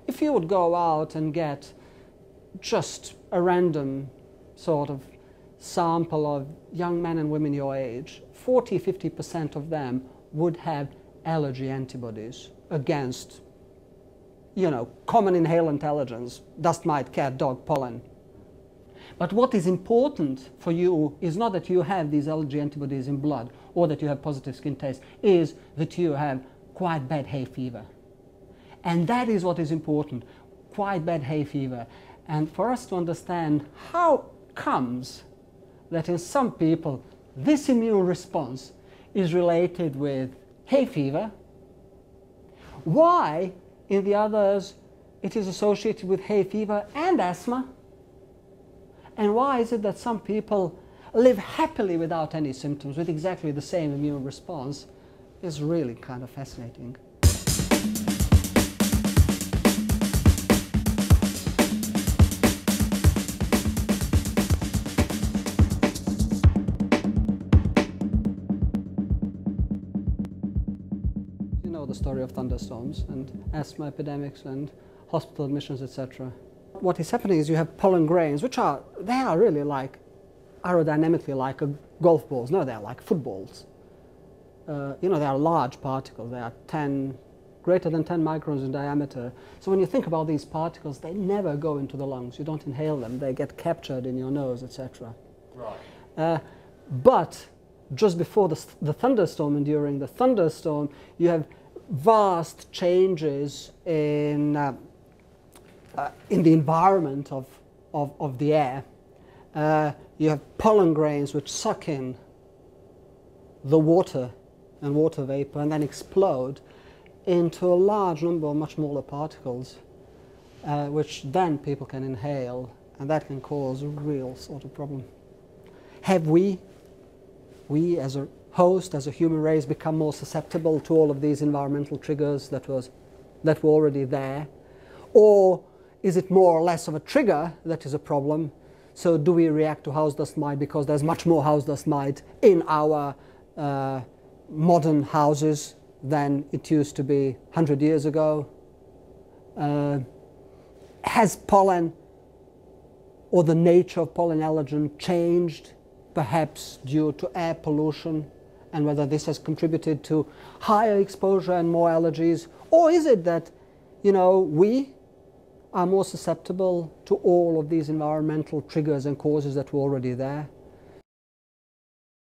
if you would go out and get just a random sort of sample of young men and women your age, 40–50% of them would have allergy antibodies against, you know, common inhalant allergens, dust mite, cat, dog, pollen. But what is important for you is not that you have these allergy antibodies in blood or that you have positive skin taste, is that you have quite bad hay fever. And that is what is important, quite bad hay fever. And for us to understand how comes that in some people this immune response is related with hay fever, why in the others it is associated with hay fever and asthma, and why is it that some people live happily without any symptoms with exactly the same immune response, is really kind of fascinating. You know the story of thunderstorms and asthma epidemics and hospital admissions, etc. What is happening is you have pollen grains, which are really like aerodynamically like golf balls. No, they're like footballs. You know, they are large particles. They are greater than 10 microns in diameter. So when you think about these particles, they never go into the lungs. You don't inhale them. They get captured in your nose, etc. Right. But just before the thunderstorm and during the thunderstorm, you have vast changes in the environment of the air. You have pollen grains which suck in the water and water vapor and then explode into a large number of much smaller particles, which then people can inhale, and that can cause a real sort of problem. Have we as a host, as a human race, become more susceptible to all of these environmental triggers that were already there? Or is it more or less of a trigger that is a problem? So do we react to house dust mite because there's much more house dust mite in our modern houses than it used to be 100 years ago? Has pollen or the nature of pollen allergen changed, perhaps due to air pollution, and whether this has contributed to higher exposure and more allergies? Or is it that, you know, we are more susceptible to all of these environmental triggers and causes that were already there?